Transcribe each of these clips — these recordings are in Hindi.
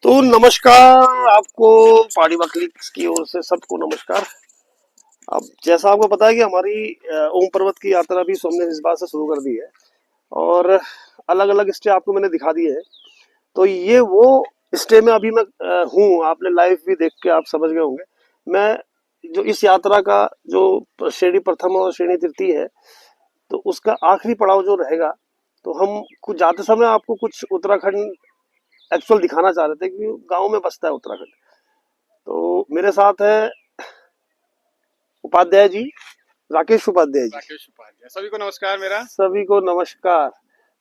तो नमस्कार आपको, पहाड़ी बकलीक्स की ओर से सबको नमस्कार। अब जैसा आपको पता है कि हमारी ओम पर्वत की यात्रा भी हमने इस बार से शुरू कर दी है और अलग अलग स्टे आपको मैंने दिखा दिए हैं। तो ये वो स्टे में अभी मैं हूँ। आपने लाइव भी देख के आप समझ गए होंगे। मैं जो इस यात्रा का जो श्रेणी प्रथम और श्रेणी तृतीय है, तो उसका आखिरी पड़ाव जो रहेगा, तो हम कुछ जाते समय आपको कुछ उत्तराखंड एक्चुअल दिखाना चाह रहे थे कि गांव में बसता है उत्तराखंड। तो मेरे साथ है उपाध्याय जी, राकेश उपाध्याय जी। राकेश उपाध्याय, सभी को नमस्कार मेरा। सभी को नमस्कार।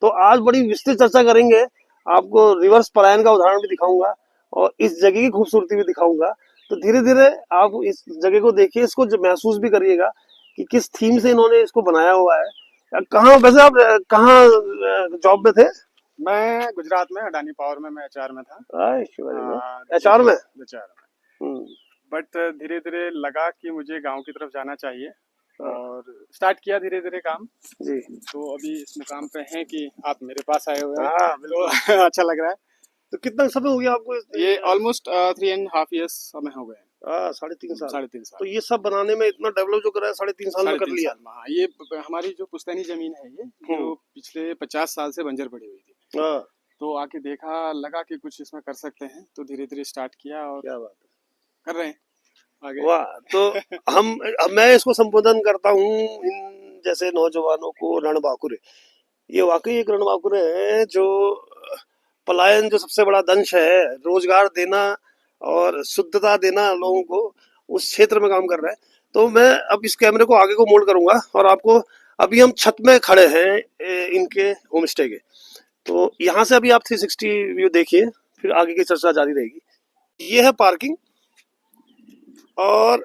तो आज बड़ी विस्तृत चर्चा करेंगे। आपको रिवर्स पलायन का उदाहरण भी दिखाऊंगा और इस जगह की खूबसूरती भी दिखाऊंगा। तो धीरे धीरे आप इस जगह को देखिए, इसको महसूस भी करिएगा कि किस थीम से इन्होंने इसको बनाया हुआ है। कहाँ वैसे आप कहाँ जॉब में थे? मैं गुजरात में अडानी पावर में मैं एचआर में था। एचआर में। एचआर में। हम्म, बट धीरे धीरे लगा कि मुझे गांव की तरफ जाना चाहिए हाँ, और स्टार्ट किया धीरे धीरे काम। जी तो अभी इस मुकाम पे हैं कि आप मेरे पास आए हुए हैं, हाँ तो बिल्कुल। अच्छा लग रहा है। तो कितना समय हो गया आपको ये ऑलमोस्ट 3.5 years समय हो गए हैं। 3.5 साल। 3.5 साल। तो ये सब बनाने में इतना डेवलप जो करा है 3.5 साल में साढ़े कर तीन लिया। साल में, हाँ। ये हमारी जो पुश्तैनी जमीन है, ये हम्म, जो पिछले 50 साल से बंजर पड़ी हुई थी। हाँ, तो आके देखा, लगा कि कुछ इसमें कर सकते हैं, तो धीरे धीरे स्टार्ट किया और क्या बात कर रहे हैं है, आगे। वाह। तो हम मैं इसको संबोधन करता हूँ इन जैसे नौजवानों को रणबांकुरे। ये वाकई एक रणबांकुरे है जो पलायन जो सबसे बड़ा दंश है, रोजगार देना और शुद्धता देना लोगों को, उस क्षेत्र में काम कर रहा है। तो मैं अब इस कैमरे को आगे को मोड़ करूंगा और आपको, अभी हम छत में खड़े हैं इनके होम स्टे के। तो यहाँ से अभी आप 360 व्यू देखिए, फिर आगे की चर्चा जारी रहेगी। ये है पार्किंग और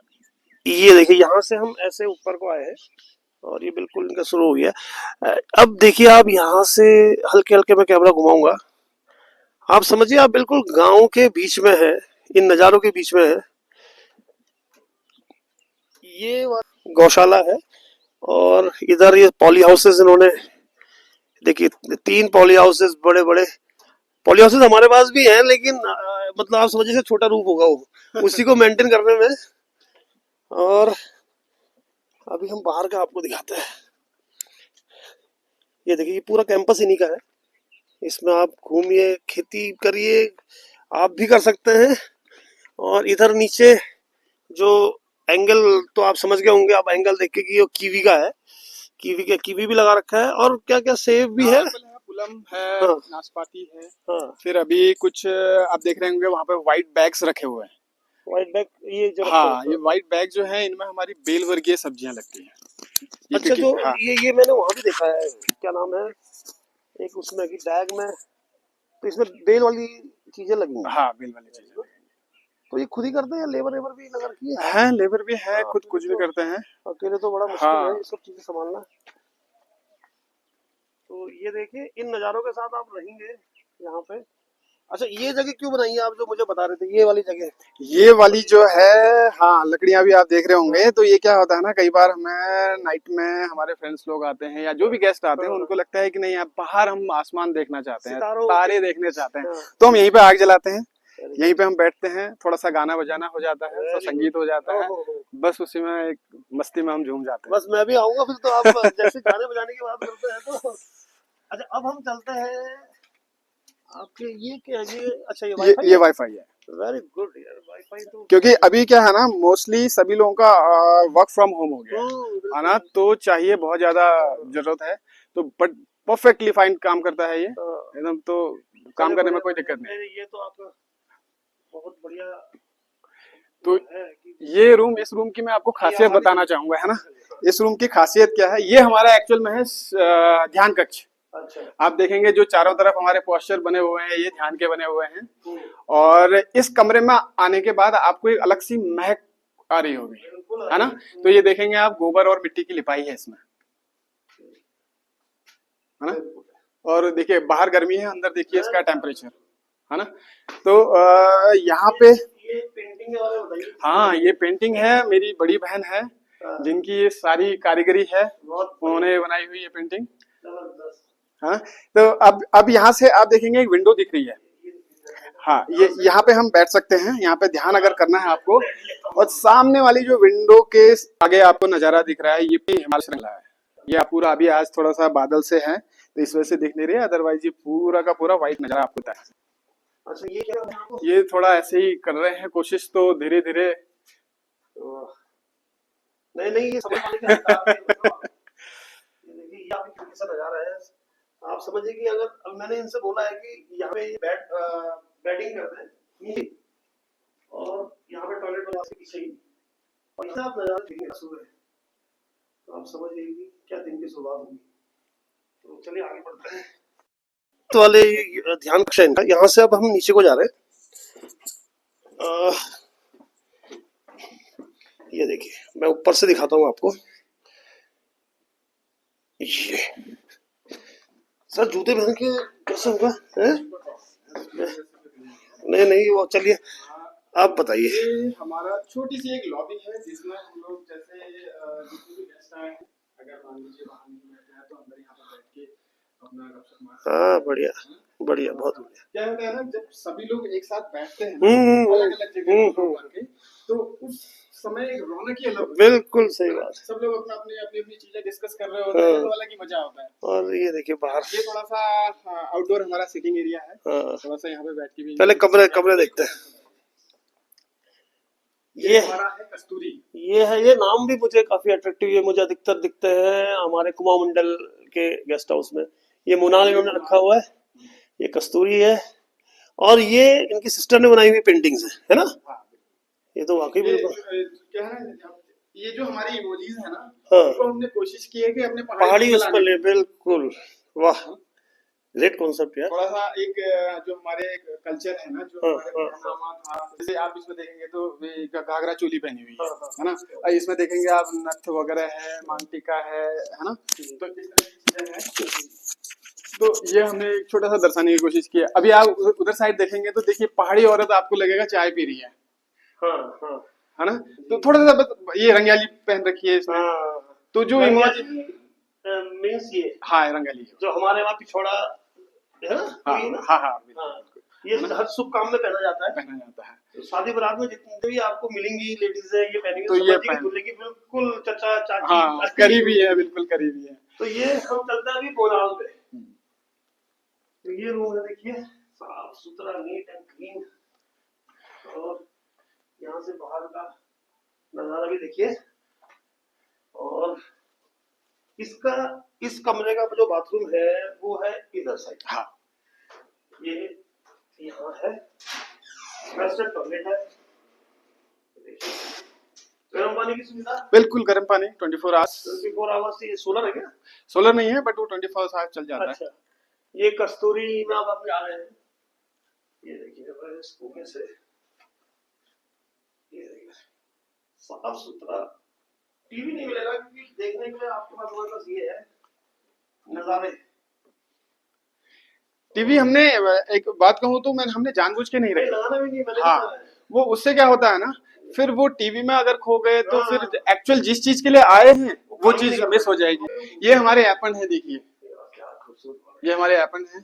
ये देखिए, यहाँ से हम ऐसे ऊपर को आए हैं और ये बिल्कुल इनका शुरू हो गया। अब देखिए, आप यहाँ से हल्के हल्के मैं कैमरा घुमाऊंगा, आप समझिए आप बिल्कुल गांव के बीच में है, इन नज़ारों के बीच में है। ये गौशाला है और इधर ये पॉली हाउसेस इन्होंने, देखिए 3 पॉली हाउसेस, बड़े बड़े पॉली हाउसेस हमारे पास भी हैं, लेकिन मतलब आप समझिए से छोटा रूप होगा वो, उसी को मेंटेन करने में। और अभी हम बाहर का आपको दिखाते हैं। ये देखिए, ये पूरा कैंपस इन्हीं का है। इसमें आप घूमिए, खेती करिए, आप भी कर सकते हैं। और इधर नीचे जो एंगल, तो आप समझ गए होंगे, आप एंगल देख के कि ये कीवी का है। कीवी भी लगा रखा है और क्या क्या सेब भी है। एप्पल है, पुलम है, हाँ नाशपाती है। हाँ, फिर अभी कुछ आप देख रहे होंगे वहाँ पे व्हाइट बैग्स रखे हुए हैं। व्हाइट बैग ये जो रखे हाँ, हैं। ये व्हाइट बैग जो है, इनमें हमारी बेल वर्गीय सब्जियां लगती हैं। ये अच्छा, क्योंकि जो हाँ, ये मैंने वहां भी देखा है, क्या नाम है, एक उसमें की बैग में, तो इसमें बेल वाली चीजें लगी हैं। हाँ, बेल वाली चीजें लगेंगी। तो ये खुद ही करते हैं या लेबर वेबर भी लगा रखी है? है, लेबर भी है, हाँ, खुद अकेले कुछ भी तो, करते हैं। अकेले तो बड़ा मुश्किल है हाँ, ये सब चीजें संभालना। तो ये देखिए, इन नज़ारों के साथ आप रहेंगे यहाँ पे। अच्छा, ये जगह क्यों बनाई है आप जो मुझे बता रहे थे, ये वाली जगह? ये वाली जो है, हाँ, लकड़ियां भी आप देख रहे हाँ होंगे। तो ये क्या होता है ना, कई बार हमें नाइट में हमारे फ्रेंड्स लोग आते हैं या जो भी गेस्ट आते हैं, हाँ, उनको लगता है कि नहीं, अब बाहर हम आसमान देखना चाहते हैं, सितारों तारे के, देखने चाहते हैं। हाँ, तो हम यहीं पे आग जलाते हैं, वेरी यहीं गुड, पे हम बैठते हैं, थोड़ा सा गाना बजाना हो जाता है, तो वेरी गुड। संगीत हो जाता है। ओहो हो, बस उसी में एक मस्ती में हम झूम जाते बस मैं भी आऊंगा फिर। तो आप जैसे गाने बजाने की बात करते हैं तो, अच्छा अब हम चलते हैं आपके, ये क्या है ये? अच्छा, ये हैं। वाईफाई ये है। वाईफाई है, वेरी गुड यार, वाईफाई तो क्योंकि अभी क्या है ना, मोस्टली सभी लोगों का वर्क फ्रॉम होम हो गया है बिल्कुल ना, तो चाहिए बहुत ज्यादा जरूरत है। तो बट परफेक्टली फाइन काम करता है ये हाँ, एकदम। तो काम चलिए करने में बढ़िया कोई बढ़िया। दिक्कत नहीं। नहीं, ये तो आपका बहुत बढ़िया तो है कि ये रूम, इस रूम की मैं आपको ये खासियत आप आगे बताना चलिए, चाहूंगा, है ना। आगे चलिए, हाँ। इस रूम की खासियत क्या है, ये हमारा एक्चुअल में है ध्यान कक्ष। अच्छा, आप देखेंगे जो चारों तरफ हमारे पोस्चर बने हुए हैं, ये ध्यान के बने हुए हैं। हम्म, और इस कमरे में आने के बाद आपको एक अलग सी महक आ रही होगी, बिल्कुल है आगे, ना। तो ये देखेंगे आप, गोबर और मिट्टी की लिपाई है इसमें, है ना। बिल्कुल। और देखिए बाहर गर्मी है, अंदर देखिए मैं इसका टेम्परेचर, है ना। तो यहाँ पे, ये पेंटिंग के बारे में बताइए। हाँ, ये पेंटिंग है, मेरी बड़ी बहन है हाँ, जिनकी ये सारी कारीगरी है, बहुत उन्होंने बनाई हुई ये पेंटिंग। जबरदस्त। हाँ, तो अब यहाँ से आप देखेंगे एक विंडो दिख रही है। हाँ, ये यहाँ पे हम बैठ सकते हैं, यहाँ पे ध्यान अगर करना है आपको। और सामने वाली जो विंडो के आगे आपको नजारा दिख रहा है, ये भी हिमालय श्रृंखला है। ये आप पूरा अभी आज थोड़ा सा बादल से है तो इस वजह से दिख नहीं रही है, अदरवाइज ये पूरा का पूरा व्हाइट नजारा आपको होता है। अच्छा ये क्या है आपको? ये थोड़ा ऐसे ही कर रहे हैं कोशिश, तो धीरे धीरे। नहीं नहीं, ये समझ पाने की हरकत है, बताओ। ये देखिए, ये आपकी खिड़की से नजारा है। आप समझिए कि अगर अब मैंने इनसे बोला है कि यहाँ पे ये बैटिंग करते हैं नीचे, और यहाँ पे टॉयलेट बना के पीछे ही, और इसे आप नजारा देखेंगे सुबह, तो आप समझ जाइए कि क्या दिन की शुरुआत होगी। तो चलिए आगे बढ़ते हैं। तो वाले ध्यान कक्ष है इनका। यहाँ से अब हम नीचे को जा रहे हैं। ये देखिए, मैं ऊपर से दिखाता हूँ आपको। ये सर जूते पहन के कैसे होगा? नहीं नहीं, वो चलिए आप बताइए। ये हमारा छोटी सी एक लॉबी है जिसमें हम लोग जैसे जितने भी गेस्ट आए हैं, अगर मान लीजिए बाहर नहीं बैठे हैं तो अंदर यहाँ पर बैठ के अपना गपशप मार सकते हैं। हाँ बढ़िया बढ़िया, बहुत बढ़िया। क्या होता है ना, जब सभी लोग एक साथ बैठते हैं ना अलग अलग जगह पर, तो उस समय एक रौनक ही अलग होती है। बिल्कुल सही बात। सब लोग अपना अपनी अपनी अपनी चीजें डिस्कस कर रहे होते हैं, तो अलग ही मजा होता है। और ये देखिए बाहर, ये थोड़ा सा आउटडोर हमारा सिटिंग एरिया है। हाँ। थोड़ा सा यहाँ पे बैठ के भी पहले कमरे देखते हैं। ये हमारा है कस्तूरी। ये है, ये नाम भी मुझे काफी अट्रैक्टिव, ये मुझे अधिकतर दिखते हैं हमारे कुमाऊं मंडल के गेस्ट हाउस में। ये मुनाल इन्होंने रखा हुआ है, ये कस्तूरी है, और ये इनकी सिस्टर ने बनाई हुई पेंटिंग्स है ना? ये तो वाकई बिल्कुल क्या है ना, ये जो हमारी इमोजीज है ना, हाँ, तो हमने कोशिश की है कि अपने पहाड़ी उस पर ले। बिल्कुल, वाह, ग्रेट कॉन्सेप्ट यार। थोड़ा सा एक जो हमारे कल्चर है ना, जो हमारे पहनावा था, जैसे आप इसमें देखेंगे तो घाघरा चोली पहनी हुई है ना, और इसमें देखेंगे आप नथ वगैरह है, मांग टीका है ना, तो इस तरह की चीजें हैं। तो ये हमने एक छोटा सा दर्शाने की कोशिश की है। अभी आप उधर साइड देखेंगे तो देखिए पहाड़ी औरत आपको लगेगा चाय पी रही है, है ना, तो थोड़ा सा ये रंगाली पहन रखी है इसमें। तो जो इमोजी मींस ये, हाँ रंगाली जो हमारे वहाँ पिछोड़ा है ना, हाँ हाँ ये हर शुभ काम में पहना जाता है। तो शादी बारात में जितनी भी आपको मिलेंगी लेडीज है, ये पहनेंगी तो ये दूल्हे की बिल्कुल चचा चाची, हाँ करीबी है, बिल्कुल करीबी है। तो ये हम चलते हैं अभी बोनाल पे। तो ये रूम है, देखिए साफ सुथरा, नीट एंड क्लीन, और यहाँ से बाहर का नजारा भी देखिए। और इसका, इस कमरे का जो बाथरूम है वो है इधर साइड। हाँ, ये यहाँ है, टॉयलेट है, गर्म पानी की सुविधा, बिल्कुल गर्म पानी 24 आवर्स। ये सोलर है क्या? सोलर नहीं है, बट वो 24 आवर्स चल जाता है। अच्छा, ये कस्तूरी में आप आ रहे हैं, ये देखिए इस कुएं से, ये देखिए साफ सुथरा। टीवी नहीं मिलेगा क्योंकि देखने के लिए आपके पास हमारे पास ये है नजारे। टीवी हमने, एक बात कहूँ तो हमने जानबूझ के नहीं रखा, लगाना भी नहीं मैंने। हाँ, वो उससे क्या होता है ना, फिर वो टीवी में अगर खो गए तो फिर एक्चुअल जिस चीज के लिए आए हैं वो चीज मिस हो जाएगी। ये हमारे एपन है, देखिए ये हमारे एपन है।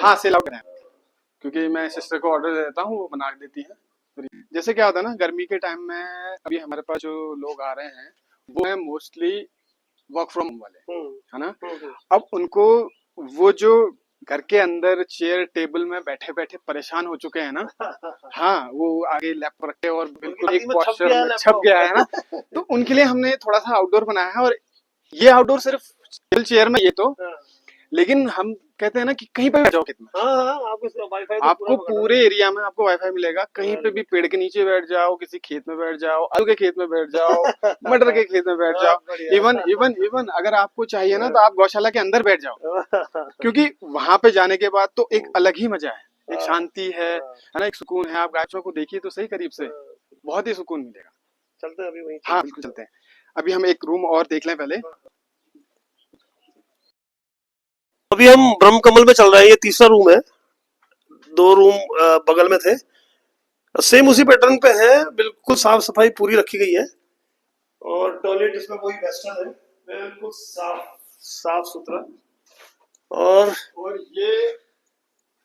हाँ सेल आउट है, क्योंकि मैं सिस्टर को ऑर्डर दे देता हूँ, वो बना देती है। जैसे क्या होता है ना, गर्मी के टाइम में अभी हमारे पास जो लोग आ रहे हैं वो है मोस्टली वर्क फ्रॉम होम वाले, है ना। अब उनको वो जो घर के अंदर चेयर टेबल में बैठे बैठे परेशान हो चुके हैं ना, हाँ, वो आगे लैपटॉप रखे और बिल्कुल एक पोस्चर में छप गया है ना, तो उनके लिए हमने थोड़ा सा आउटडोर बनाया है। और ये आउटडोर सिर्फ चेयर में, ये तो, लेकिन हम कहते हैं ना कि कहीं पे बैठ जाओ, कितना आपको पूरे एरिया में आपको वाईफाई मिलेगा, कहीं पे भी पेड़ के नीचे बैठ जाओ, किसी खेत में बैठ जाओ, आलू के खेत में बैठ जाओ, मटर के खेत में बैठ जाओ, इवन अगर आपको चाहिए ना तो आप गौशाला के अंदर बैठ जाओ, क्योंकि वहां पे जाने के बाद तो एक अलग ही मजा है, एक शांति है ना, एक सुकून है। आप गायों को देखिए तो सही करीब से, बहुत ही सुकून मिलेगा। चलते हैं अभी वहीं। हाँ बिल्कुल चलते हैं। अभी हम एक रूम और देख लें पहले। अभी हम ब्रह्म कमल में चल रहे हैं, ये तीसरा रूम है। 2 रूम बगल में थे, सेम उसी पैटर्न पे है, बिल्कुल साफ सफाई पूरी रखी गई है, और टॉयलेट इसमें वही वेस्टर्न है, बिल्कुल साफ सुथरा। और ये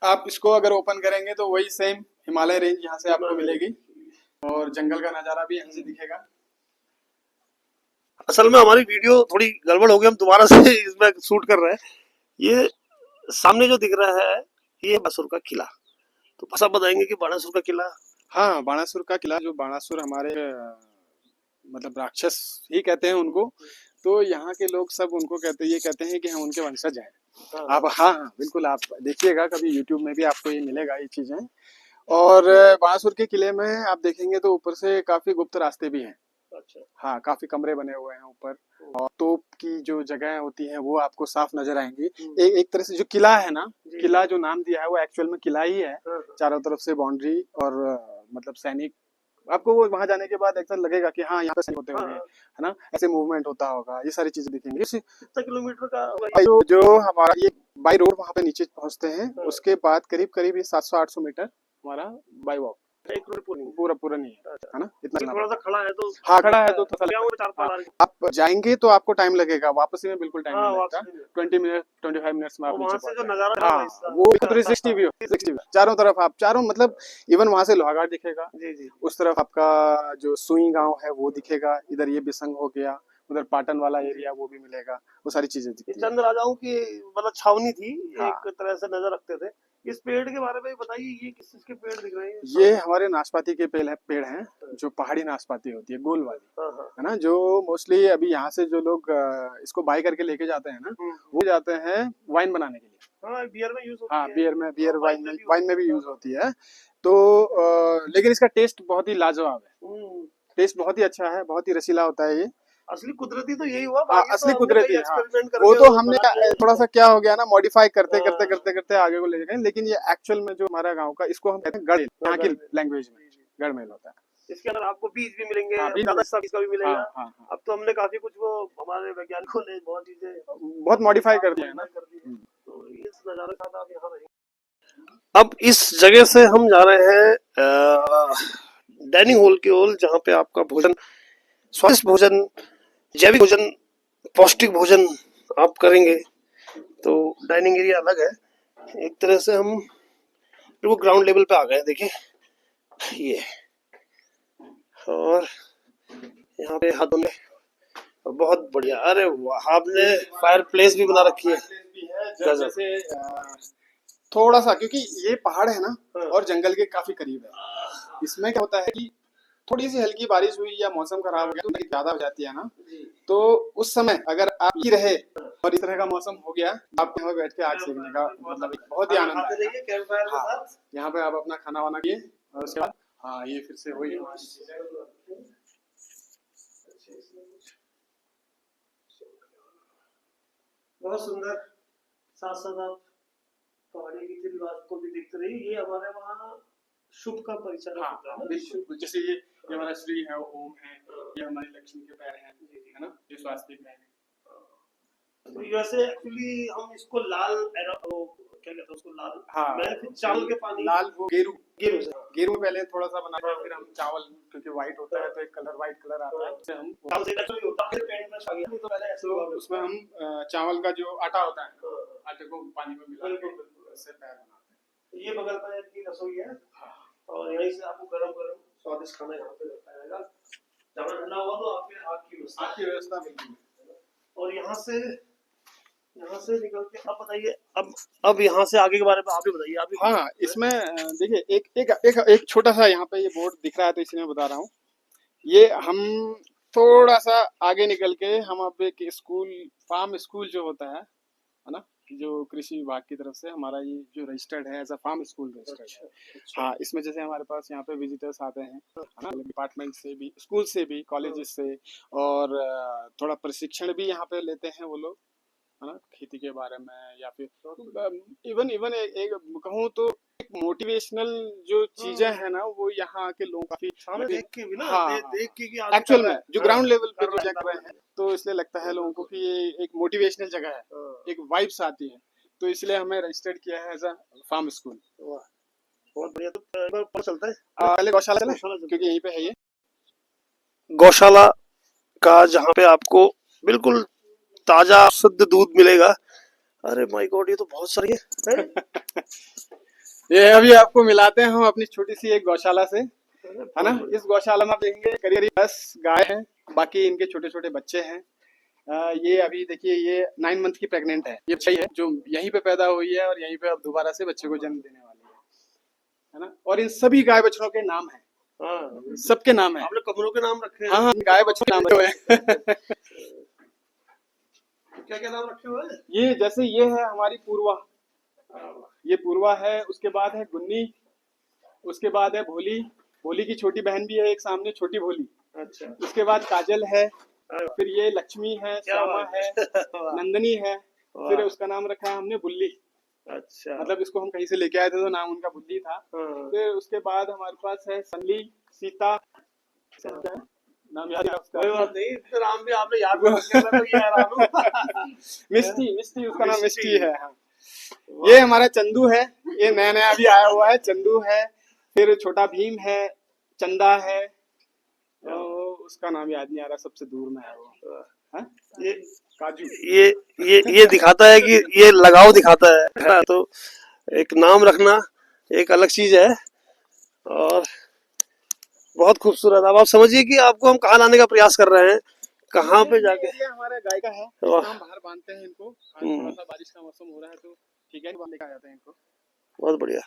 आप इसको अगर ओपन करेंगे तो वही सेम हिमालय रेंज यहाँ से आपको मिलेगी और जंगल का नज़ारा भी यहाँ से दिखेगा। असल में हमारी वीडियो थोड़ी गड़बड़ हो गई, हम दोबारा से इसमें शूट कर रहे हैं। ये सामने जो दिख रहा है ये बासुर का किला। तो बस आप बताएंगे कि बाणासुर का किला। हाँ, बाणासुर का किला, जो बाणासुर हमारे मतलब राक्षस ही कहते हैं उनको, तो यहाँ के लोग सब उनको कहते ये कहते हैं कि हम उनके वंशज हैं। आप हाँ हाँ बिल्कुल, आप देखिएगा कभी यूट्यूब में भी आपको ये मिलेगा ये चीजें। और बाणासुर के किले में आप देखेंगे तो ऊपर से काफी गुप्त रास्ते भी हैं। अच्छा। हाँ, काफी कमरे बने हुए हैं ऊपर, और तोप की जो जगह होती है वो आपको साफ नजर आएंगी। एक तरह से जो किला है ना, किला जो नाम दिया है वो एक्चुअल में किला ही है। चारों तरफ से बाउंड्री और मतलब सैनिक, आपको वो वहां जाने के बाद ऐसा लगेगा कि हाँ यहाँ पे सैनिक होते होंगे, है ना, ऐसे मूवमेंट होता होगा, ये सारी चीजें दिखेंगी। कितना किलोमीटर का जो हमारा ये बाई रोड वहां पे नीचे पहुंचते हैं, उसके बाद करीब करीब ये 700-800 मीटर हमारा बाई वॉक, पूरा पूरा नहीं है ना, इतना थोड़ा सा खड़ा है तो हाँ खड़ा है तो आप जाएंगे तो आपको टाइम लगेगा, वापसी में बिल्कुल टाइम नहीं लगता। 25 मिनट्स में आप नीचे से जो नजारा हाँ वो 360 व्यू, 360 व्यू चारों तरफ, आप चारों मतलब इवन वहां से लोहाघाट दिखेगा, उस तरफ आपका जो सुई गांव है वो दिखेगा, इधर ये बिसंग हो गया, उधर पाटन वाला एरिया वो भी मिलेगा, वो सारी चीजें दिखती चंद राजाओं की मतलब छावनी थी, हाँ। एक तरह से नजर रखते थे। इस पेड़ के बारे में बताइए, ये किस चीज के पेड़ दिख रहे हैं? ये हमारे नाशपाती के पेड़ हैं, जो पहाड़ी नाशपाती होती है गोल वाली, है ना, जो मोस्टली अभी यहाँ से जो लोग इसको बाय करके लेके जाते हैं ना, वो जाते हैं वाइन बनाने के लिए। हाँ, बियर में यूज होती हाँ, है। बियर वाइन में भी यूज होती है। तो लेकिन इसका टेस्ट बहुत ही लाजवाब है, टेस्ट बहुत ही अच्छा है, बहुत ही रसीला होता है ये। असली कुदरती तो यही हुआ, हाँ, असली कुदरती है। हाँ, वो तो हमने थोड़ा सा क्या हो गया ना, मॉडिफाई करते करते करते करते आगे को ले गए, लेकिन ये एक्चुअल में जो हमारा गांव का, इसको हम कहते हैं गढ़, यहाँ की लैंग्वेज में गढ़मेल होता है। इसके अंदर आपको बीज भी मिलेंगे, हाँ, का भी मिलेगा। हाँ, हाँ, हाँ। अब तो हमने काफी कुछ, वो हमारे वैज्ञानिकों ने बहुत चीजें बहुत मॉडिफाई कर दिया है ना। तो इस नजारे के साथ आप यहाँ रहेंगे। अब इस जगह से हम जा रहे हैं डाइनिंग हॉल की ओर, जहाँ पे आपका भोजन, स्वादिष्ट भोजन, जैविक भोजन, पौष्टिक भोजन आप करेंगे। तो डाइनिंग एरिया अलग है, एक तरह से हम बिल्कुल ग्राउंड लेवल पे आ गए। देखिए ये, और यहाँ पे हाथों में बहुत बढ़िया, अरे वाह, आपने फायर प्लेस भी बना रखी है। जैसे थोड़ा सा, क्योंकि ये पहाड़ है ना और जंगल के काफी करीब है, इसमें क्या होता है कि थोड़ी सी हल्की बारिश हुई या मौसम खराब हो गया तो ज्यादा हो जाती है ना, तो उस समय अगर आप ही रहे और इस तरह का मौसम हो गया, आप यहाँ बैठ के आग सेकने का मतलब बहुत ही आनंद है। हाँ, यहाँ पे आप अपना खाना वाना किए और उसके बाद हाँ ये फिर से वही बहुत सुंदर। साथ साथ आप पहाड़ी रीति रिवाज को भी देखते रहिए। ये हमारे वहाँ शुभ का परिचय होता है। बिल्कुल, जैसे ये हमारा श्री है, ओम है, ये हमारी लक्ष्मी के पैर हैं, है ना, ये स्वास्थ्य पैर है। तो वैसे एक्चुअली हम इसको लाल क्या कहते हैं उसको, लाल, हाँ, मैं फिर चावल के पानी, लाल वो गेरू गेरू पहले थोड़ा सा बनाते हैं, फिर हम चावल, क्योंकि व्हाइट होता है तो एक कलर व्हाइट कलर आता है, उससे हम तो पहले तो उसमें हम चावल का जो आटा होता है, आटे को पानी में मिला के उससे पैर बनाते हैं। ये बगल में की रसोई है, और यहीं से आपको गरम गरम स्वादिष्ट खाना यहाँ पे मिलेगा। जब ठंडा हुआ तो आपकी व्यवस्था बिल्कुल। और यहाँ से निकल के अब बताइए, अब यहाँ से आगे के बारे में आप ही बताइए। आप ही हाँ, इसमें देखिए एक छोटा सा यहाँ पे ये बोर्ड दिख रहा है, तो इसलिए मैं बता रहा हूँ। ये हम थोड़ा सा आगे निकल के हम अब एक स्कूल, फार्म स्कूल जो होता है ना, जो कृषि विभाग की तरफ से हमारा ये जो रजिस्टर्ड है as a farm school registered है। हाँ, इसमें जैसे हमारे पास यहाँ पे विजिटर्स आते हैं, है ना, डिपार्टमेंट से भी, स्कूल से भी, कॉलेजेस से, और थोड़ा प्रशिक्षण भी यहाँ पे लेते हैं वो लोग, है ना, खेती के बारे में, या फिर इवन एक कहूँ तो एक मोटिवेशनल जो चीजें हैं ना, वो यहाँ के लोग काफी देख के भी ना, हाँ, देख के कि एक्चुअल में जो ग्राउंड लेवल पे जो जग रहे हैं, तो इसलिए लगता है लोगों को कि ये एक मोटिवेशनल जगह है, एक वाइब्स आती है, तो इसलिए हमें रजिस्टर्ड किया है एज अ फार्म स्कूल। बहुत बढ़िया। तो पता चलता है पहले गौशाला चले, क्योंकि यहीं पे है ये गौशाला का, जहाँ पे आपको बिल्कुल ताजा शुद्ध दूध मिलेगा। अरे माय गॉड, ये तो बहुत सारी है। ये अभी आपको मिलाते हैं हम अपनी छोटी सी एक गौशाला से, है ना। इस गौशाला में आप देखेंगे करीब करीब 10 गाय हैं, बाकी इनके छोटे छोटे बच्चे हैं। ये अभी देखिए ये 9 मंथ की प्रेग्नेंट है, ये बच्ची है जो यहीं पे पैदा हुई है और यहीं पे अब दोबारा से बच्चे को जन्म देने वाली है ना। और इन सभी गाय बछड़ों के नाम है, हाँ, सबके नाम है। आपने कमरों के नाम रखे हैं? हाँ हाँ, गाय बछड़ों के नाम रखे हुए हैं। क्या क्या नाम रखे हुए हैं? ये जैसे ये है हमारी पूर्वा, ये पूर्वा है, उसके बाद है गुन्नी, उसके बाद है भोली, भोली की छोटी बहन भी है एक सामने, छोटी भोली। अच्छा, उसके बाद काजल है, अरे फिर ये लक्ष्मी है, क्या श्यामा बात है, वाह, नंदनी है, फिर वाह, उसका नाम रखा है हमने बुल्ली। अच्छा, मतलब इसको हम कहीं से लेके आए थे तो नाम उनका बुल्ली था। हाँ, फिर उसके बाद हमारे पास है सनली, सीता, क्या है? नाम याद है कोई उसका? बात नहीं, इतने नाम भी आपने याद कर रखे हैं, मैं तो ये हैरान हूँ। मिस्टी, मिस्टी उसका नाम मिस्टी मिष्टी, है, हाँ। ये वाह, हमारा चंदू है, ये नया नया अभी आया हुआ है, चंदू है। फिर छोटा भीम है, चंदा है, तो उसका नाम याद नहीं आ रहा, सबसे दूर में है वो। वाह। हाँ? ये काजू। ये ये दिखाता है कि ये लगाव दिखाता है ना। तो एक नाम रखना एक अलग चीज है, और बहुत खूबसूरत। अब आप समझिए कि आपको हम कहाँ लाने का प्रयास कर रहे हैं, कहाँ पे ये जाके। एरिया हमारे गाय का है, वाह, इसमें हम बाहर बांधते हैं इनको। आज थोड़ा सा बारिश का मौसम हो रहा है तो ठीक है, बांध लेकर आ जाते हैं इनको। बहुत बढ़िया।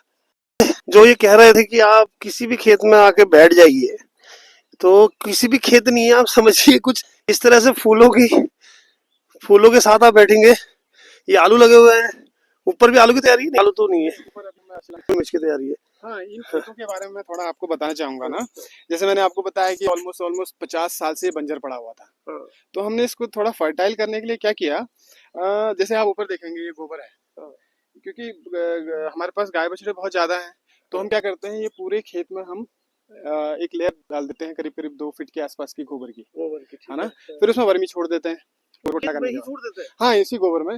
जो ये कह रहे थे कि आप किसी भी खेत में आके बैठ जाइए, तो किसी भी खेत नहीं है, आप समझिए कुछ इस तरह से फूलों के साथ आप बैठेंगे। ये आलू लगे हुए हैं, ऊपर भी आलू की तैयारी है? नहीं, आलू तो नहीं ये है, ऊपर अभी मैं शिलान्यास मिर्च की तैयारी है। हाँ, इन खेतों के बारे में मैं थोड़ा आपको बताना चाहूंगा ना। जैसे मैंने आपको बताया कि ऑलमोस्ट ऑलमोस्ट 50 साल से ये बंजर पड़ा हुआ था, हाँ, तो हमने इसको थोड़ा फर्टाइल करने के लिए क्या किया, जैसे आप ऊपर देखेंगे ये गोबर है, हाँ, क्योंकि हमारे पास गाय बछड़े बहुत ज्यादा हैं, तो हम क्या करते हैं ये पूरे खेत में हम एक लेयर डाल देते हैं करीब करीब 2 फीट के आसपास की गोबर की, गोबर की, है ठीक है, ना। अच्छा। फिर उसमें वर्मी छोड़ देते हैं, गोबर खेत करने में के ही बाद। छोड़ देते हैं? हाँ, इसी गोबर में।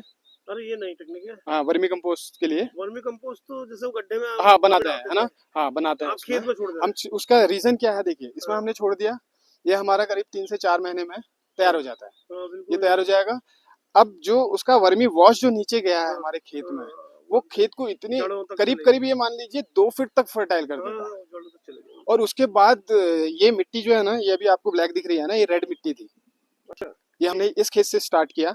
अरे ये नई टेक्निक है। हाँ, वर्मी कंपोस्ट के लिए। वर्मी कंपोस्ट तो जैसे वो गड्ढे में आप हाँ, गोबर बनाते हैं, डाल है ना। देते हाँ, बनाते हैं, हैं आप उसमें। खेत में छोड़ दे रहे हम हैं। उसका रीजन क्या है देखिए, इसमें हाँ, हमने छोड़ दिया, ये हमारा करीब 3 से 4 महीने में तैयार हो जाता है। हाँ, ये बिल्कुल। तैयार हो जाएगा। अब जो उसका वर्मी वॉश जो नीचे गया है हाँ, हमारे खेत में, हाँ, वो खेत को इतनी जड़ों तक करीब चले करीब गए। ये मान लीजिए 2 फीट तक फर्टाइल कर हाँ, देता है। हाँ, जड़ों तक चले गए। और उसके बाद ये मिट्टी जो है ना, ये अभी आपको ब्लैक दिख रही है ना, ये रेड मिट्टी थी। अच्छा, ये हमने इस खेत से स्टार्ट किया।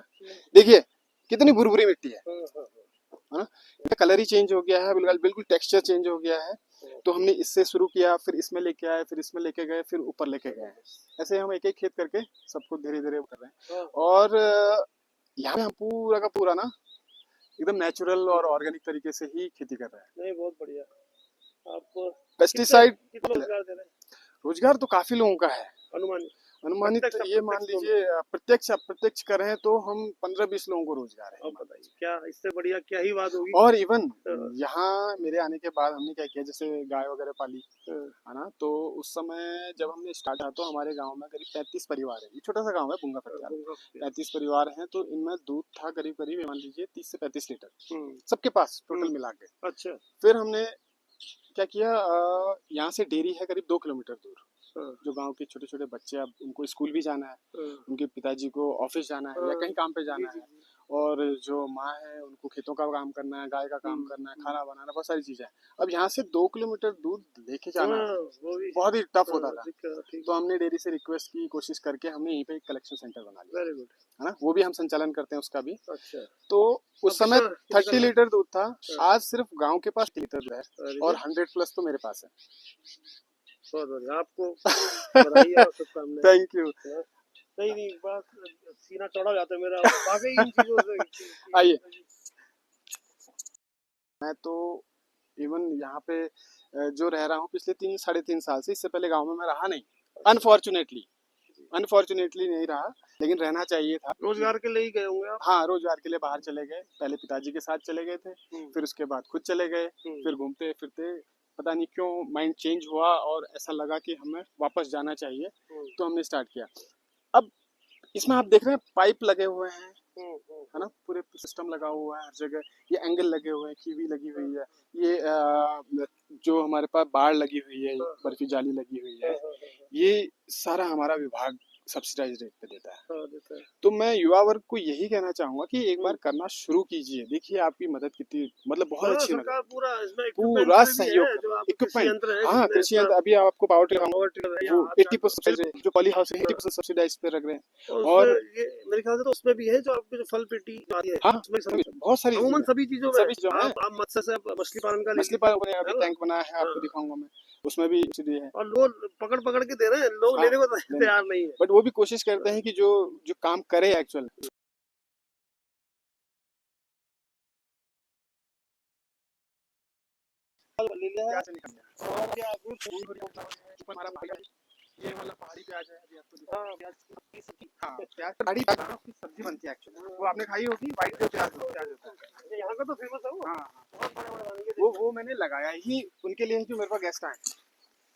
देखिए कितनी भुरभुरी मिट्टी हाँ, हाँ, है ना। इसका कलर ही चेंज हो गया है, बिल्कुल बिल्कुल टेक्सचर चेंज हो गया है। हाँ, तो हमने इससे शुरू किया, फिर इसमें लेके आए, फिर इसमें लेके गए, फिर ऊपर लेके गए। ऐसे हम एक एक खेत करके सबको धीरे धीरे कर रहे हैं। हाँ, और यहाँ पे हम पूरा का पूरा ना एकदम नेचुरल और ऑर्गेनिक तरीके से ही खेती कर रहे हैं। नहीं, बहुत बढ़िया। आप कितने पेस्टिसाइड कितने रोजगार दे रहे हैं रोजगार तो काफी लोगों का है। अनुमानित? अनुमानित प्रत्यक्ष ये मान अप्रत्यक्ष दोनों? लीजिए प्रत्यक्ष अप्रत्यक्ष करें तो हम 15-20 लोगों को रोजगार है। अब बताइए, क्या इससे बढ़िया क्या ही बात होगी। और इवन हाँ, यहाँ मेरे आने के बाद हमने क्या किया, जैसे गाय वगैरह पाली, हाँ, है ना। तो उस समय जब हमने स्टार्ट किया तो हमारे गांव में करीब 35 परिवार है, ये छोटा सा गांव है बुंगा फटियाल। दूंगा। 35 परिवार हैं, तो इनमें दूध था करीब करीब मान लीजिए 30 से 35 लीटर हम्म, सबके पास टोटल मिला के। अच्छा, फिर हमने क्या किया, यहाँ से डेयरी है करीब 2 किलोमीटर दूर, हाँ, जो गांव के छोटे छोटे बच्चे, अब उनको स्कूल भी जाना है, हाँ, उनके पिताजी को ऑफिस जाना है या हाँ, कहीं काम पे जी जाना जी है, जी, और जो माँ है उनको खेतों का काम करना है, गाय का काम करना है, हम्म, खाना बनाना, बहुत सारी चीजें हैं। अब यहाँ से 2 किलोमीटर दूध लेके जाना हाँ, वो भी, बहुत ही टफ हाँ, होता था। दिक्कत, ठीक तो है, हमने डेयरी से रिक्वेस्ट की, कोशिश करके हमने यहीं पे एक कलेक्शन सेंटर बना लिया, वेरी गुड, है ना। वो भी हम संचालन करते हैं उसका भी। अच्छा। तो अब उस समय कितना कितना 30 चल रहा लीटर दूध था, है? हाँ, आज सिर्फ गांव के पास 30 लीटर है, वेरी और गुड, 100 प्लस तो मेरे पास बहुत बढ़िया, आपको है। बधाई और शुभकामनाएं। Thank you. हाँ, नहीं नहीं, बात सीना चौड़ा हो जाता है मेरा वाकई इन चीजों से आइए, मैं तो इवन यहाँ पे जो रह रहा हूँ पिछले 3 साढ़े 3 साल से, इससे पहले गांव में मैं रहा नहीं, अनफॉर्चुनेटली। अनफॉर्चुनेटली नहीं रहा, लेकिन रहना चाहिए था। रोजगार के लिए ही गए होंगे आप? हाँ, रोजगार के लिए बाहर चले गए, पहले पिताजी के साथ चले गए थे, फिर उसके बाद खुद चले गए, फिर घूमते फिरते पता नहीं क्यों माइंड चेंज हुआ और ऐसा लगा कि हमें वापस जाना चाहिए, तो हमने स्टार्ट किया। अब इसमें आप देख रहे हैं पाइप लगे हुए हैं, है ना, पूरे सिस्टम लगा हुआ है हर जगह, ये एंगल लगे हुए हैं, कीवी लगी हुई है, ये जो हमारे पास बाड़ लगी हुई है, बर्फी जाली लगी हुई है, ये सारा हमारा विभाग सब्सिडाइज रेट पे देता है। हाँ, देता है। तो मैं युवा वर्ग को यही कहना चाहूंगा कि एक बार करना शुरू कीजिए, देखिए आपकी मदद कितनी, मतलब बहुत हाँ, अच्छी मदद, सरकार पूरा इसमें इक्विपमेंट पूरा से भी सहयोग है, कर जो रहा है, आप कृषि इक्विपमेंट। यंत्र है हाँ, जिसमें कृषि अपना यंत्र अभी आपको पावर टिलर पावर टिलर है या वो हाथ का 80% सब्सिडाइज, जो पॉली हाउस है हाँ, 80% सब्सिडाइज पे रख रहे हैं। और उसमें और ये मेरे ख्याल से तो उसमें भी है जो आपकी जो फल पेटी आती है, हाँ, उसमें सब बहुत सारी अमूमन चीजें, सभी चीजों में सभी चीजों में। आप मत्स्य से आप मछली पालन का ले मछली लीजिए, पालन में अभी है ना? टैंक बनाया है, हाँ, आपको दिखाऊंगा मैं, उसमें भी सब्सिडी है। और लोग पकड़ पकड़ के दे रहे हैं, लोग हाँ, लेने को तैयार नहीं है। बट वो भी कोशिश करते हैं कि जो जो काम करे एक्चुअल। ले लिया है प्याज निकल गया और क्या आपको ऊपर हमारा भाई, ये वाला पहाड़ी प्याज है, अभी आपको दिखा। हाँ, प्याज की सब्जी। हाँ, प्याज पहाड़ी प्याज है, उसकी सब्जी बनती है एक्चुअली, वो आपने खाई होगी, व्हाइट जो प्याज प्याज होता है। यहाँ का तो फेमस है वो। हाँ हाँ, बहुत बड़े बड़े बन वो मैंने लगाया ही उनके लिए जो मेरे पास गेस्ट आए।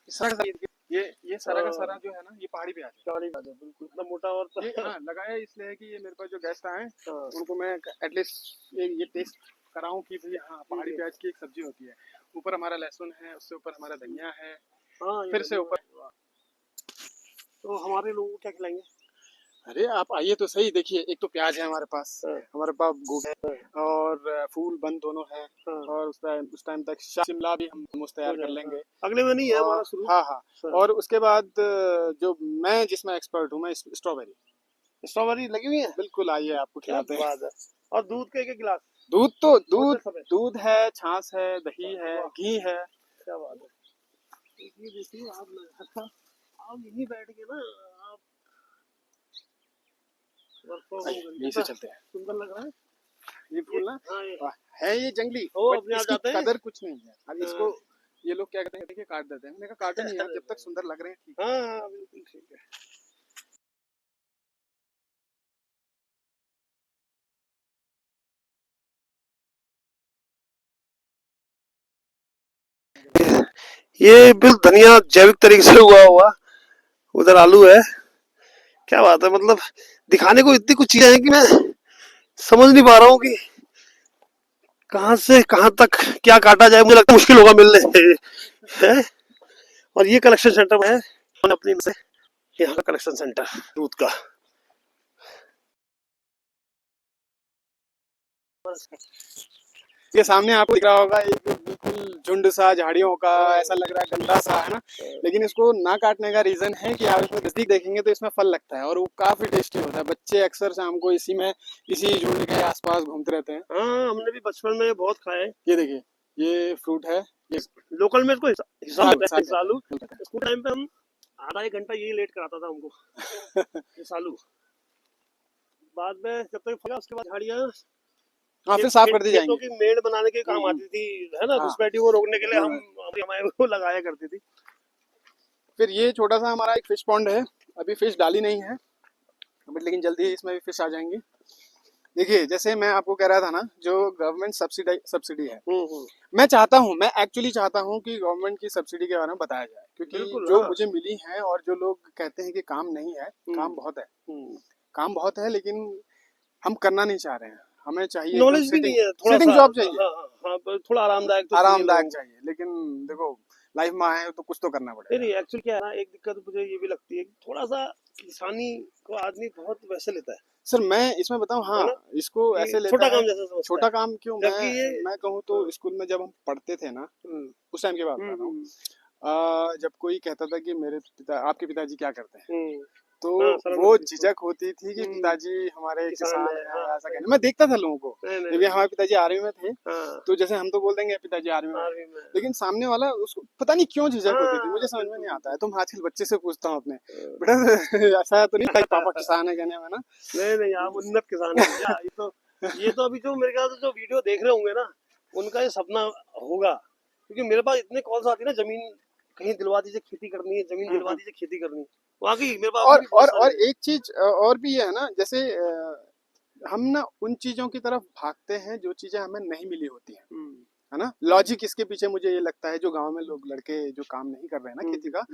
सारा ये सारा का सारा जो है ना, ये पहाड़ी प्याज है। गाड़ी का बिल्कुल इतना मोटा और तो ये हाँ लगाया इसलिए है कि ये मेरे पास जो गेस्ट आए हाँ, उनको मैं एटलीस्ट ये टेस्ट कराऊं कि भाई हाँ पहाड़ी प्याज की एक सब्जी होती है। ऊपर हमारा लहसुन है, उससे ऊपर हमारा धनिया है, हाँ, ये फिर से ऊपर। तो हमारे लोगों को क्या खिलाएंगे? अरे आप आइए तो सही, देखिए एक तो प्याज है हमारे पास, हाँ, हमारे पास गोभी है और फूल बंद दोनों है। हाँ, और उस टाइम तक शिमला भी हम मुझ तैयार कर लेंगे। अगले में नहीं है हमारा और शुरू। हाँ हाँ, हाँ, और उसके बाद जो मैं जिसमें एक्सपर्ट हूँ, मैं स्ट्रॉबेरी। स्ट्रॉबेरी लगी हुई है, बिल्कुल आइए, आपको क्या खिलाते हैं। बात है। और दूध के एक गिलास दूध तो छोटे दूध समय, दूध है, छाछ है, दही है, घी है। क्या बात है। ये देखिए आप यहीं बैठ के ना आप वर्क फ्रॉम होम करिए, यहीं से चलते हैं। सुंदर लग रहा है ये फूल ना हाँ, ये है ये जंगली, ओ बट अपने आप इसकी जाते हैं। कदर कुछ नहीं है। अब हाँ, इसको ये लोग क्या कहते हैं कि काट देते हैं, मैंने कहा काटे नहीं यार, जब तक सुंदर लग रहे हैं ठीक है। हाँ, हाँ, बिल्कुल ठीक है। ये बिल्कुल धनिया जैविक तरीके से हुआ हुआ, उधर आलू है, क्या बात है। मतलब दिखाने को इतनी कुछ चीजें हैं कि मैं समझ नहीं पा रहा हूँ कि कहाँ से कहाँ तक क्या काटा जाए। मुझे लगता है मुश्किल होगा मिलने है। और ये कलेक्शन सेंटर में है अपनी से, यहाँ का कलेक्शन सेंटर दूध का। ये सामने आपको दिख रहा होगा एक बिल्कुल झुंड सा झाड़ियों का, ऐसा लग रहा है गंदा सा है ना, लेकिन इसको ना काटने का रीजन है कि आप इसमें नजदीक देखेंगे तो इसमें फल लगता है और वो काफी टेस्टी होता है। बच्चे अक्सर शाम को इसी झुंड के आसपास घूमते रहते हैं। हाँ, हमने भी बचपन में बहुत खाए। ये देखिए, ये फ्रूट है, ये लोकल में इसको हिसाब होता है, सालू। कहते हैं। स्कूल टाइम पे हम आधा एक घंटा यही लेट कराता था हमको सालू। बाद में जब तक फला उसके बाद झाड़ियाँ हाँ, फिर साफ कर दी खेतों जाएंगी। की मेड़ बनाने के काम आती थी, है ना, हाँ, घुसपैठी को रोकने के लिए हम हमारे को लगाया करती थी। फिर ये छोटा सा हमारा एक फिश पॉन्ड है, अभी फिश डाली नहीं है बट लेकिन जल्दी ही इसमें भी फिश आ जाएंगी। देखिए जैसे मैं आपको कह रहा था ना, जो गवर्नमेंट सब्सिडी है, मैं चाहता हूँ, मैं एक्चुअली चाहता हूँ कि गवर्नमेंट की सब्सिडी के बारे में बताया जाए, क्योंकि जो हाँ। मुझे मिली है और जो लोग कहते हैं कि काम नहीं है, काम बहुत है, काम बहुत है, लेकिन हम करना नहीं चाह रहे हैं। हमें चाहिए नॉलेज भी नहीं है, थोड़ा सिटिंग सा जॉब चाहिए। हाँ, हाँ, हाँ, थोड़ा आरामदायक तो आरामदायक चाहिए, लेकिन देखो लाइफ में आए तो कुछ तो करना पड़ेगा। नहीं एक्चुअली क्या है ना, एक दिक्कत मुझे ये भी लगती है कि थोड़ा सा किसानी को आदमी बहुत वैसे लेता है सर मैं इसमें बताऊं, हाँ इसको ऐसे लेता छोटा है, काम जैसा समझता छोटा है। काम क्यों, मैं कहूँ तो स्कूल में जब हम पढ़ते थे ना, उस टाइम की बात बता रहा हूँ, जब कोई कहता था कि आपके पिताजी क्या करते हैं, तो वो झिझक होती थी कि पिताजी हमारे किसान हैं, ऐसा कहना। मैं देखता था लोगों को, जब हमारे पिताजी आर्मी में थे, तो जैसे हम तो बोल देंगे पिताजी आर्मी में, लेकिन सामने वाला उसको पता नहीं क्यों झिझक होती थी, मुझे समझ में नहीं आता है। तो मैं आजकल बच्चे से पूछता हूँ अपने, बेटा ऐसा तो नहीं पापा किसान है कहने में ना? नहीं आप उन्नत किसान है। ये तो अभी जो मेरे ख्याल से जो वीडियो देख रहे होंगे ना, उनका ये सपना होगा, क्योंकि मेरे पास इतने कॉल्स आती है ना, जमीन कहीं दिलवा दीजिए खेती करनी है, जमीन दिलवा दीजिए खेती करनी है, वाकई मेरे पास। और एक चीज और भी है ना, जैसे हम ना उन चीजों की तरफ भागते हैं जो चीजें हमें नहीं मिली होती हैं, है ना। लॉजिक इसके पीछे मुझे ये लगता है, जो गांव में लोग लड़के जो काम नहीं कर रहे हैं ना खेती का,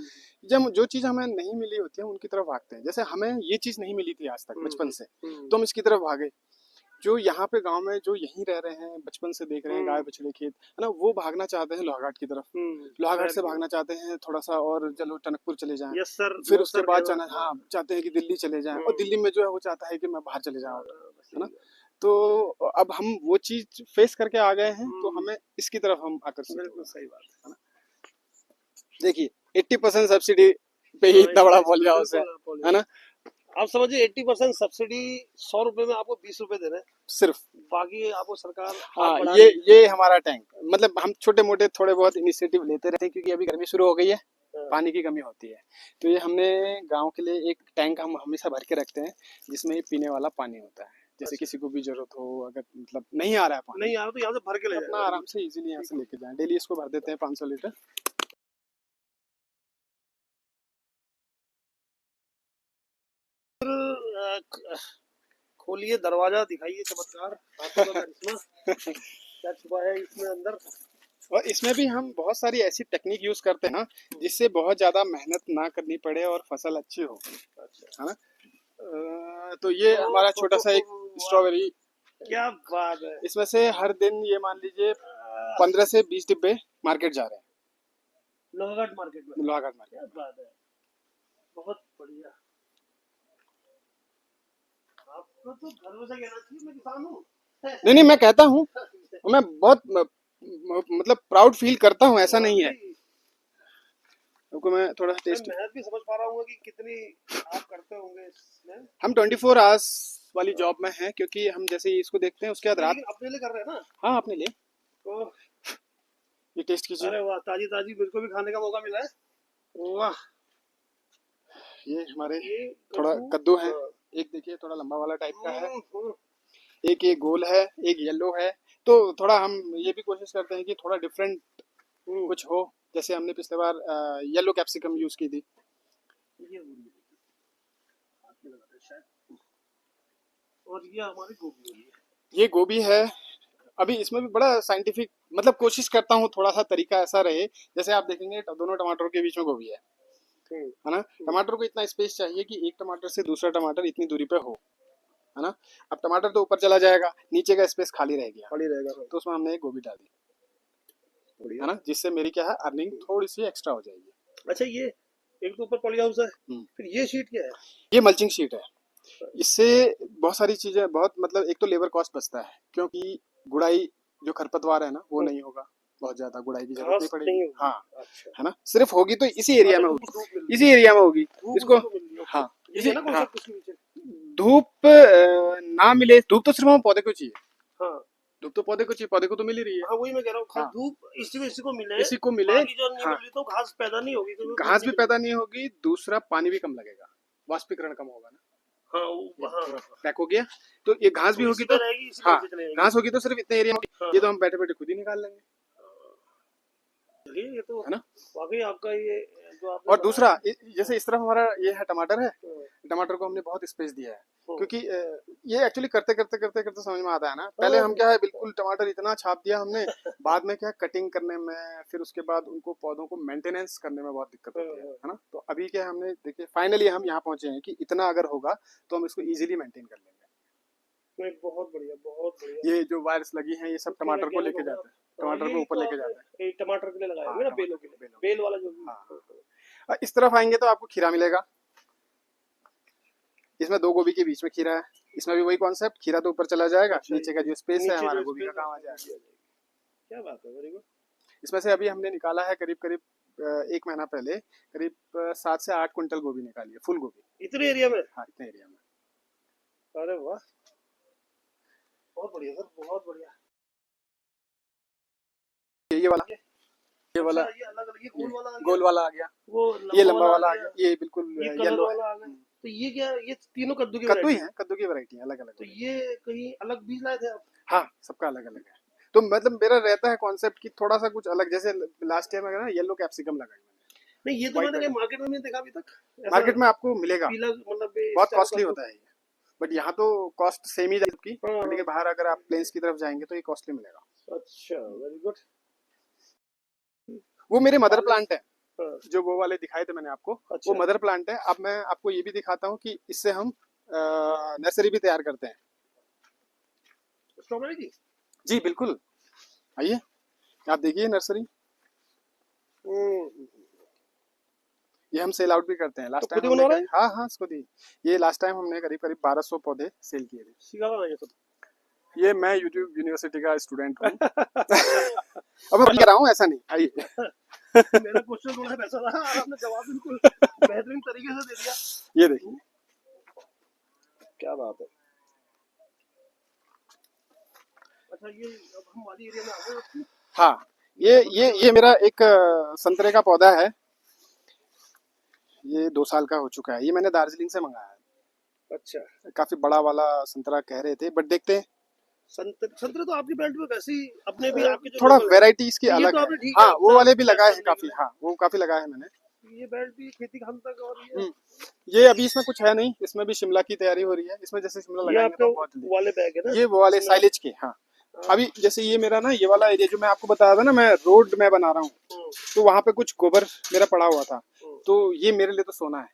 जब जो चीज हमें नहीं मिली होती है उनकी तरफ भागते हैं। जैसे हमें ये चीज नहीं मिली थी आज तक बचपन से, तो हम इसकी तरफ भागे, जो यहाँ पे गांव में जो यहीं रह रहे हैं, बचपन से देख रहे हैं गाय बछड़े खेत, है ना, वो भागना चाहते हैं लोहाघाट की तरफ। लोहाघाट से भागना चाहते हैं थोड़ा सा और चलो टनकपुर चले जाएं, यस सर, फिर उसके बाद जाना, हाँ, चाहते हैं कि दिल्ली चले जाएं, और दिल्ली में जो है वो चाहता है कि मैं बाहर चले जाऊं, है ना। तो अब हम वो चीज फेस करके आ गए हैं, तो हमें इसकी तरफ हम आकर्षित। बिल्कुल सही बात है ना। देखिए 80% सब्सिडी पे ही इतना बड़ा पॉली हाउस है ना। आप समझिए 80% सब्सिडी, 100 रुपए में आपको 20 रुपए दे रहे हैं सिर्फ, बाकी आपको सरकार हाँ, ये हमारा टैंक, मतलब हम छोटे मोटे थोड़े बहुत इनिशिएटिव लेते रहते हैं, क्योंकि अभी गर्मी शुरू हो गई है, पानी की कमी होती है, तो ये हमने गांव के लिए एक टैंक हम हमेशा भर के रखते हैं, जिसमें पीने वाला पानी होता है। जैसे किसी को भी जरूरत हो, अगर मतलब नहीं आ रहा है पानी, नहीं आ रहा तो यहाँ से भर के ले अपना आराम से इजीली यहाँ से लेके जाएं। डेली इसको भर देते हैं 500 लीटर। खोलिए दरवाजा, दिखाइए चमत्कार, हाथों का करिश्मा क्या छुपा है इसमें अंदर। और इसमें भी हम बहुत सारी ऐसी टेक्निक यूज करते हैं ना, जिससे बहुत ज्यादा मेहनत ना करनी पड़े और फसल अच्छी हो, है ना। तो ये हमारा छोटा सा एक स्ट्रॉबेरी, क्या बात है। इसमें से हर दिन ये मान लीजिए 15 से 20 डिब्बे मार्केट जा रहे हैं, लोहाघाट मार्केट में। लोहाघाट मार्केट। क्या बात है, बहुत बढ़िया। आपको तो गर्व से कहना चाहिए मैं किसान हूँ। नहीं, मैं कहता हूँ, मैं बहुत मतलब प्राउड फील करता हूँ, ऐसा नहीं है। आपको मैं थोड़ा टेस्ट, मेहनत भी समझ पा रहा हूँ कि कितनी आप करते होंगे इसमें। हम 24 आवर्स वाली जॉब में हैं, क्योंकि हम जैसे ही इसको देखते हैं उसके बाद रात, अपने लिए कर रहे हैं ना। हाँ, अपने लिए। तो ये टेस्ट कीजिए। अरे वाह, ताजी ताजी मेरे को भी खाने का मौका मिला है। वाह, ये हमारे थोड़ा कद्दू है, एक देखिए थोड़ा लंबा वाला टाइप का है, एक ये गोल है, एक येलो है। तो थोड़ा हम ये भी कोशिश करते हैं कि थोड़ा डिफरेंट कुछ हो, जैसे हमने पिछले बार येलो कैप्सिकम यूज की थी। और ये हमारी गोभी है, ये गोभी है। अभी इसमें भी बड़ा साइंटिफिक, मतलब कोशिश करता हूँ थोड़ा सा तरीका ऐसा रहे, जैसे आप देखेंगे दोनों टमाटरों के बीच में गोभी है ना। टमाटर को इतना स्पेस चाहिए कि एक टमाटर से दूसरा टमाटर इतनी दूरी पे हो, है ना। अब टमाटर तो ऊपर चला जाएगा, नीचे का स्पेस खाली रह गया, खाली रहेगा, तो उसमें हमने एक गोभी डाल दी, है ना, जिससे मेरी क्या है अर्निंग थोड़ी सी एक्स्ट्रा हो जाएगी। अच्छा, ये एक तो ऊपर पॉली हाउस है, फिर ये शीट क्या है? ये मल्चिंग शीट है। इससे बहुत सारी चीजें, बहुत मतलब एक तो लेबर कॉस्ट बचता है, क्योंकि गुड़ाई जो खरपतवार है ना वो नहीं होगा, बहुत ज्यादा गुड़ाई की जरूरत नहीं पड़ेगी। हाँ, अच्छा। है ना, सिर्फ होगी तो इसी एरिया में होगी, इसी एरिया में होगी। इसको, हाँ, इसी ना, हाँ, धूप ना मिले, धूप तो सिर्फ हम पौधे को चाहिए, हाँ, धूप तो पौधे को चाहिए, पौधे को तो मिल ही रही है। हाँ, वही मैं कह रहा हूँ, हाँ, धूप इसी को मिले, इसी को मिले, जो नहीं मिल रही तो घास पैदा नहीं होगी, घास भी पैदा नहीं होगी, दूसरा पानी भी कम लगेगा, वाष्पीकरण कम होगा ना। हाँ, पैक हो गया, तो ये घास भी होगी, तो हाँ, घास होगी तो सिर्फ इतने एरिया में, ये तो हम बैठे बैठे खुद ही निकाल लेंगे, ये तो है ना। वाकई आपका ये जो आपने और दूसरा, जैसे इस तरफ हमारा ये है टमाटर है, टमाटर को हमने बहुत स्पेस दिया है, क्योंकि ये एक्चुअली करते करते करते करते समझ में आता है ना। पहले हम क्या है, बिल्कुल टमाटर इतना छाप दिया हमने, बाद में क्या कटिंग करने में, फिर उसके बाद उनको पौधों को मेंटेनेंस करने में बहुत दिक्कत होती है ना। तो अभी क्या हमने, देखिए फाइनली हम यहाँ पहुंचे हैं कि इतना अगर होगा तो हम इसको इजीली मेंटेन कर लेंगे। बहुत बढ़िया, बहुत बढ़िया। ये जो वायर्स लगी हैं ये सब टमाटर को लेके जाते हैं, टमाटर को ऊपर लेके जाते हैं, टमाटर के लिए लगाया है ना, बेलों के लिए, बेल वाला जो। हाँ, इस तरफ आएंगे तो आपको खीरा मिलेगा, इसमें दो गोभी के बीच में खीरा है, इसमें भी वही कॉन्सेप्ट, खीरा तो ऊपर चला जाएगा, नीचे का जो स्पेस है हमारा गोभी का काम आ जाएगा। क्या बात है, वेरी गुड। इसमें से अभी हमने निकाला है करीब करीब 1 महीना पहले करीब 7 से 8 क्विंटल गोभी निकाली है, फुल गोभी। इतने एरिया में? हाँ, इतने एरिया में। अरे वाह, बहुत बढ़िया सर, बहुत बढ़िया। ये वाला, ये वाला, ये अलग अलग, ये गोल वाला आ गया, वो ये लंबा वाला आ गया, ये बिल्कुल येलो वाला आ गया। तो ये क्या, ये तीनों कद्दू की कद्दू ही है, कद्दू की वैरायटी है, अलग अलग। तो ये कहीं अलग बीज लाए थे आप? हाँ, सबका अलग अलग है। तो मतलब मेरा रहता है कॉन्सेप्ट कि थोड़ा सा कुछ अलग, जैसे लास्ट टाइम ना येलो कैप्सिकम लगाई मैंने। नहीं, ये तो मैंने मार्केट में नहीं देखा अभी तक। मार्केट में आपको मिलेगा, मतलब बहुत कॉस्टली होता है ये, बट यहाँ तो कॉस्ट सेम ही जाती है, लेकिन बाहर अगर आप प्लेन्स की तरफ जाएंगे तो ये कॉस्टली मिलेगा। अच्छा, वेरी गुड। वो मेरे मदर प्लांट है, जो वो वाले दिखाए थे मैंने आपको, वो मदर प्लांट है। अब मैं आपको ये भी दिखाता हूँ कि इससे हम नर्सरी भी तैयार करते हैं। स्ट्रॉबेरी की? जी बिल्कुल, आइए आप देखिए नर्सरी। ये हम सेल आउट भी करते हैं। लास्ट तो खुद टाइम ही बना हमने रहे हैं? हाँ हाँ खुद ही। ये लास्ट टाइम हमने करीब करीब 1200 पौधे सेल किए थे। सीखा था ये सब? ये मैं यूट्यूब यूनिवर्सिटी का स्टूडेंट हूँ। अब मैं कह रहा हूँ, ऐसा नहीं, आइए। मेरा क्वेश्चन थोड़ा वैसा था और आपने जवाब बिल्कुल बेहतरीन तरीके से दे दिया। ये देखिए, क्या बात है। अच्छा, ये अब हम वाली एरिया में आ गए उसकी। हाँ ये मेरा एक संतरे का पौधा है। ये 2 साल का हो चुका है। ये मैंने दार्जिलिंग से मंगाया है। अच्छा, काफी बड़ा वाला संतरा कह रहे थे, बट देखते हैं। संतरे संतरे तो आपकी बेल्ट में वैसे ही अपने भी आपके जो थोड़ा लोकल है। वेराइटी इसकी ये अलग तो है। आपने ठीक है हाँ वो अपना वाले भी लगाए हैं करने के काफी। लिए। हाँ वो काफी लगाए हैं मैंने। ये बेल्ट भी खेती का हम तक और ये ये अभी इसमें कुछ है नहीं। इसमें भी शिमला की तैयारी हो रही है। इसमें जैसे शिमला ये लगाएंगे आपके तो बहुत जल्दी। वाले बैग है ना? ये वो वाले शिमला- साइलेज के। हाँ अभी जैसे ये मेरा ना, ये वाला एरिया जो मैं आपको बताया था ना, मैं रोड में बना रहा हूँ, हम्म, तो वहां पे कुछ गोबर मेरा पड़ा हुआ था। हम्म, तो ये मेरे लिए तो सोना है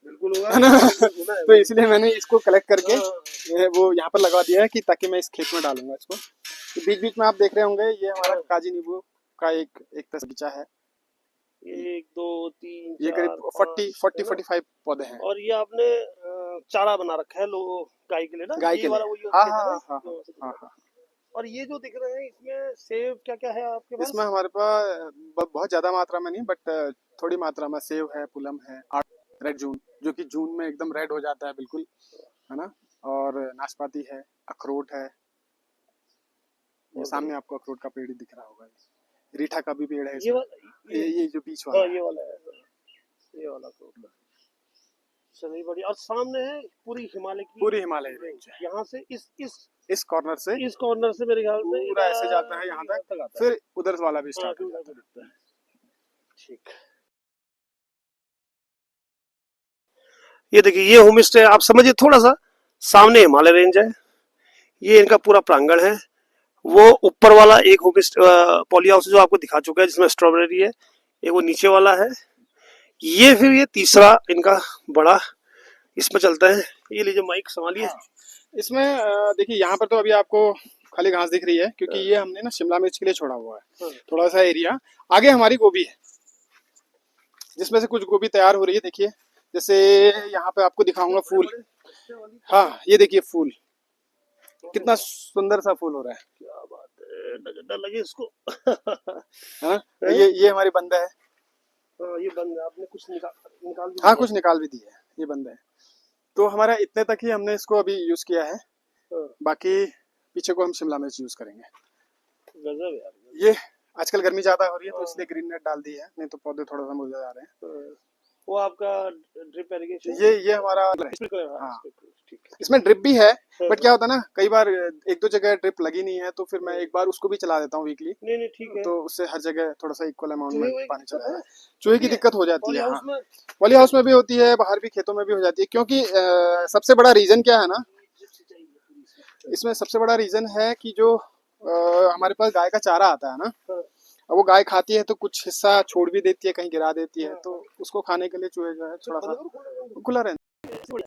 बिल्कुल होगा है ना। सुना है तो इसलिए मैंने इसको कलेक्ट करके हाँ, वो यहाँ पर लगा दिया है कि ताकि मैं इस खेत में डालूंगा इसको। तो बीच बीच में आप देख रहे होंगे, ये हमारा हाँ। काजी नींबू का एक बगीचा है। 1 2 3 ये 4 करीब 5 45 पौधे हैं। और ये आपने चारा बना रखा है लो गाय के लिए ना? गाय ये के लिए। वाला वही हाँ खेत है हाँ ना? हाँ हाँ हाँ। और ये जो दिख रहे हैं इसमें सेब क्या क्या है आपके पास? इसमें हमारे पास बहुत ज्यादा मात्रा में नहीं, बट थोड़ी मात्रा में सेब है, पुलम है, रेड जून जो कि जून में एकदम रेड हो जाता है बिल्कुल, है ना। और नाशपाती है, अखरोट है। ये सामने आपको अखरोट का पेड़ ही दिख रहा होगा। रीठा का भी पेड़ है ये इसमें। वाला ये जो बीच हाँ वाला ये है। वाला है, ये वाला अखरोट का। चलिए बढ़िया। और सामने है पूरी हिमालय की पूरी हिमालय रेंज है। यहाँ से इस कॉर्नर से इस कॉर्नर से मेरे ख्याल से पूरा ऐसे जाता है यहाँ तक, आता है। फिर उधर वाला भी हाँ स्टार्ट फिर हो उधर जाता से दिखता है। ठीक। ये देखिए, ये होम स्टे आप समझिए थोड़ा सा सामने हिमालय रेंज है, ये इनका पूरा प्रांगण है। वो ऊपर वाला एक होम स्टे पॉली हाउस जो आपको दिखा चुका है जिसमें स्ट्रॉबेरी है, एक वो नीचे वाला है। ये फिर ये तीसरा इनका बड़ा इसमें चलता है। ये लीजिए माइक संभालिए। है। इसमें देखिए यहाँ पर तो अभी आपको खाली घास दिख रही है, क्योंकि ये हमने ना शिमला मिर्च के लिए छोड़ा हुआ है थोड़ा सा एरिया। आगे हमारी गोभी है, जिसमें से कुछ गोभी तैयार हो रही है। देखिए जैसे यहाँ पे आपको दिखाऊंगा फूल। हाँ ये देखिए फूल, कितना सुंदर सा फूल हो रहा है। क्या बात है, डर लगे इसको। हाँ ये हमारी बंद है। हाँ, ये बंद है, आपने कुछ निकाल भी हाँ दिया? कुछ निकाल भी दी है, ये बंद है। तो हमारा इतने तक ही हमने इसको अभी यूज किया है। हाँ, बाकी पीछे को हम शिमला मिर्च यूज करेंगे। गजब यार। ये आजकल गर्मी ज्यादा हो रही है तो इसलिए ग्रीन नेट डाल दी है, नहीं तो पौधे थोड़ा सा मुरझा जा रहे हैं। हाँ, वो आपका ड्रिप इरिगेशन? ये हमारा हाँ, ठीक है। इसमें ड्रिप भी है, बट क्या होता है ना, कई बार 1-2 जगह ड्रिप लगी नहीं है तो फिर मैं एक बार उसको भी चला देता हूँ वीकली। नहीं नहीं ठीक है। तो उससे हर जगह थोड़ा सा इक्वल अमाउंट में चूहे पानी चला है? जाता है। चूहे की दिक्कत हो जाती पॉली है। हाउस हाँ में पॉली हाउस में भी होती है, बाहर भी खेतों में भी हो जाती है। क्योंकि सबसे बड़ा रीजन क्या है ना, इसमें सबसे बड़ा रीजन है कि जो हमारे पास गाय का चारा आता है ना, अब वो गाय खाती है तो कुछ हिस्सा छोड़ भी देती है, कहीं गिरा देती है, तो उसको खाने के लिए चूहे जो है थोड़ा सा खुला रहता है।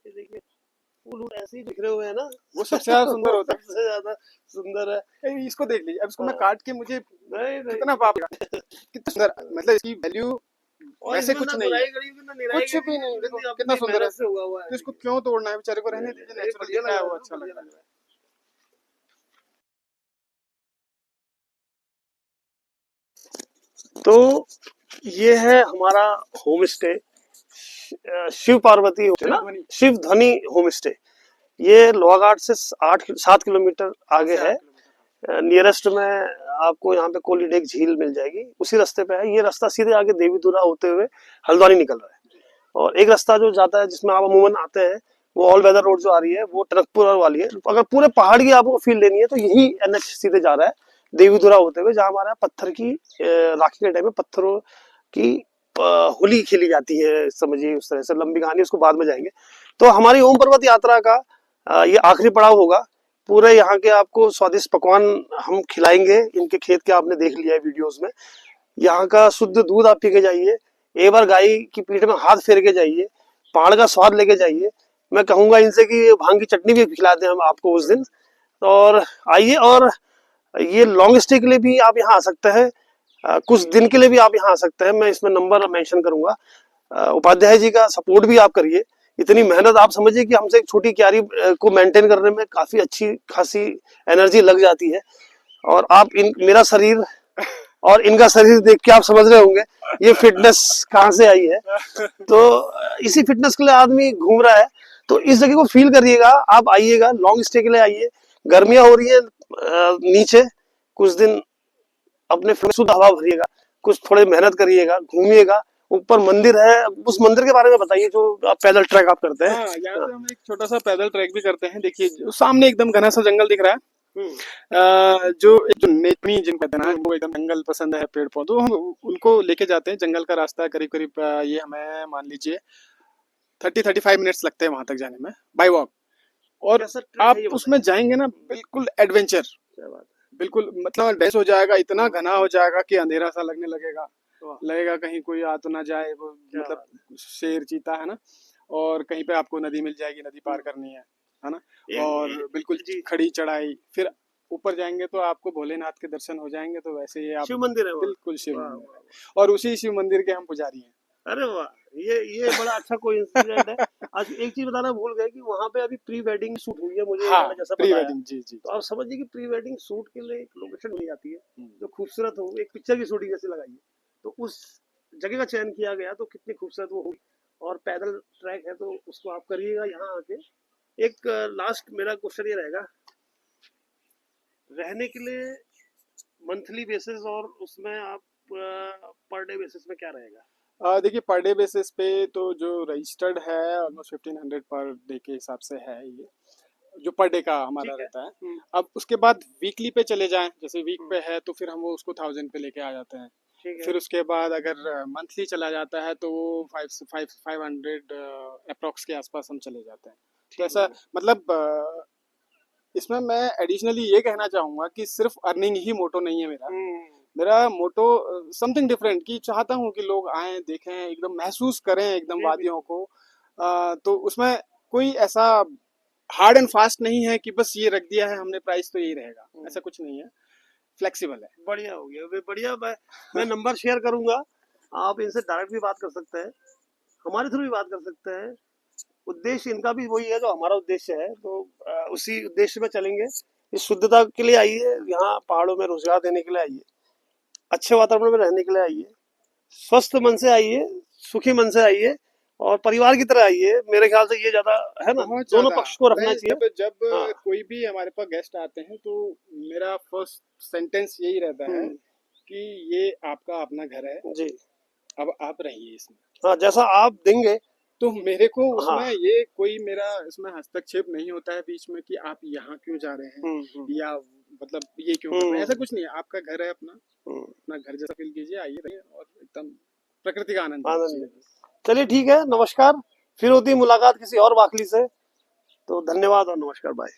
देखिए फूल ऐसे ही दिख रहे हुए हैं ना, वो सबसे ज्यादा सुंदर होता है। सबसे ज्यादा सुंदर है। ए, इसको देख लीजिए, अब इसको मैं काट के मुझे नहीं नहीं कितना पाप कितना सुंदर, मतलब इसकी वैल्यू और वैसे इसमें कुछ ना नहीं गुराई है, गड़ी हुई, ना निराई कुछ गड़ी भी हुई, नहीं। देखो अपनी कितना सुंदर है, मेहनत से उगा हुआ है। तो इसको क्यों तोड़ना है, बेचारे को रहने दीजिए, नेचुरल बढ़िया दिखता है लग वो रहा अच्छा बढ़िया लग रहा है। रहा है। तो ये है हमारा होम स्टे, शिव पार्वती होते ना, शिव ध्वनि होम स्टे। ये लोहाघाट से 8-7 किलोमीटर आगे है। नियरेस्ट में आपको यहाँ पे कोली डेक झील मिल जाएगी, उसी रास्ते पे है। ये रास्ता सीधे आगे देवीधुरा होते हुए हल्द्वानी निकल रहा है। और एक रास्ता जो जाता है जिसमें आप अमूमन आते हैं, वो ऑल वेदर रोड जो आ रही है वो टनकपुर वाली है। अगर पूरे पहाड़ की आपको फील लेनी है तो यही एनएच सीधे जा रहा है देवीधुरा होते हुए, जहाँ हमारा पत्थर की राखी के टाइम में पत्थरों की होली खेली जाती है, समझिए उस तरह से। लंबी कहानी, उसको बाद में जाएंगे। तो हमारी ओम पर्वत यात्रा का ये आखिरी पड़ाव होगा। पूरे यहाँ के आपको स्वादिष्ट पकवान हम खिलाएंगे, इनके खेत के आपने देख लिया है वीडियोस में। यहाँ का शुद्ध दूध आप पी के जाइए, एक बार गाय की पीठ में हाथ फेर के जाइए, पहाड़ का स्वाद लेके जाइए। मैं कहूंगा इनसे कि भांग की चटनी भी खिलाते हैं हम आपको उस दिन। और आइए, और ये लॉन्ग स्टे के लिए भी आप यहाँ आ सकते हैं, कुछ दिन के लिए भी आप यहाँ आ सकते हैं। मैं इसमें नंबर मेंशन करूंगा। उपाध्याय जी का सपोर्ट भी आप करिए। इतनी मेहनत, आप समझिए कि हमसे एक छोटी क्यारी को मेंटेन करने में काफी अच्छी खासी एनर्जी लग जाती है। और आप मेरा शरीर और इनका शरीर देख के आप समझ रहे होंगे ये फिटनेस कहाँ से आई है। तो इसी फिटनेस के लिए आदमी घूम रहा है। तो इस जगह को फील करिएगा, आप आइएगा, लॉन्ग स्टे के लिए आइए। गर्मियां हो रही है, नीचे कुछ दिन अपने शुद्ध हवा भरिएगा, कुछ थोड़े मेहनत करिएगा, घूमिएगा। ऊपर मंदिर है, उस मंदिर के बारे में बताइए जो आप पैदल ट्रैक आप करते हैं। हाँ, यहाँ से हम एक छोटा सा पैदल ट्रैक भी करते हैं। देखिए जो सामने एकदम घना सा जंगल दिख रहा है। जो नेटमी जिनको कहते हैं ना, वो एकदम जंगल पसंद है, पेड़ पौधे, तो हम उनको लेके जाते हैं। जंगल का रास्ता है, करीब करीब ये हमें मान लीजिए 30-35 मिनट्स लगते हैं वहां तक जाने में बाय वॉक। और आप उसमें जाएंगे ना, बिल्कुल एडवेंचर, बिल्कुल मतलब एडवेंचर हो जाएगा। इतना घना हो जाएगा कि अंधेरा सा लगने लगेगा कहीं कोई आ तो ना जाए, वो मतलब शेर चीता है ना। और कहीं पे आपको नदी मिल जाएगी, नदी पार करनी है ना। और बिल्कुल खड़ी चढ़ाई, फिर ऊपर जाएंगे तो आपको भोलेनाथ के दर्शन हो जाएंगे। तो वैसे ही आप शिव मंदिर है, बिल्कुल शिव मंदिर है, और उसी शिव मंदिर के हम पुजारी हैं। अरे वाह, ये बड़ा अच्छा कोइंसिडेंट है। आज एक चीज बताना भूल गए कि वहां पे अभी प्री वेडिंग शूट हुई है, मुझे हाँ, जैसा प्री पता है। वेडिंग, जी जी। तो आप समझिए कि प्री वेडिंग शूट के लिए एक लोकेशन मिल जाती है जो खूबसूरत हो, एक पिक्चर की शूटिंग जैसे लगाई है। तो उस जगह का चयन किया गया, तो कितनी खूबसूरत वो होगी। और पैदल ट्रैक है तो उसको आप करिएगा यहाँ आके। एक लास्ट मेरा क्वेश्चन ये रहेगा, रहने के लिए मंथली बेसिस और उसमें आप पर डे बेसिस में क्या रहेगा? देखिए पर डे बेसिस पे तो जो रजिस्टर्ड है ऑलमोस्ट 1500 पर डे के हिसाब से है ये, जो पर डे का हमारा रहता है। अब उसके बाद वीकली पे चले जाएं, जैसे वीक पे है तो फिर हम वो उसको 1000 पे लेके आ जाते हैं। फिर उसके बाद अगर मंथली चला जाता है तो वो 500 अप्रोक्स के आसपास हम चले जाते हैं। तो ऐसा मतलब इसमें मैं एडिशनली ये कहना चाहूंगा कि सिर्फ अर्निंग ही मोटो नहीं है मेरा। मेरा मोटो समथिंग डिफरेंट, कि चाहता हूँ कि लोग आए, देखें, एकदम महसूस करें एकदम वादियों को। तो उसमें कोई ऐसा हार्ड एंड फास्ट नहीं है कि बस ये रख दिया है हमने प्राइस तो यही रहेगा, ऐसा कुछ नहीं है, फ्लेक्सिबल है। बढ़िया हो गया, बढ़िया। मैं नंबर शेयर करूंगा, आप इनसे डायरेक्ट भी बात कर सकते हैं, हमारे थ्रू भी बात कर सकते हैं। उद्देश्य इनका भी वही है जो हमारा उद्देश्य है, तो उसी उद्देश्य में चलेंगे। इस शुद्धता के लिए आइए, यहाँ पहाड़ों में रोजगार देने के लिए आइए, अच्छे वातावरण में रहने के लिए आइए, स्वस्थ मन से आइए, सुखी मन से आइए, और परिवार की तरह आइए। मेरे ख्याल से ये ज्यादा है ना, दोनों पक्ष को रखना चाहिए। जब हाँ। कोई भी हमारे पास गेस्ट आते हैं तो मेरा फर्स्ट सेंटेंस यही रहता है कि ये आपका अपना घर है जी, अब आप रहिए इसमें। हाँ, जैसा आप देंगे तो मेरे को उसमें हाँ। ये कोई मेरा इसमें हस्तक्षेप नहीं होता है बीच में कि आप यहाँ क्यों जा रहे हैं या मतलब ये क्यों कर रहे हैं, ऐसा कुछ नहीं है। आपका घर है, अपना घर जैसा फील कीजिए, आइए रहिए और एकदम प्रकृति का आनंद लीजिए। चलिए ठीक है, नमस्कार। फिर होती है मुलाकात किसी और वाकली से। तो धन्यवाद और नमस्कार, बाय।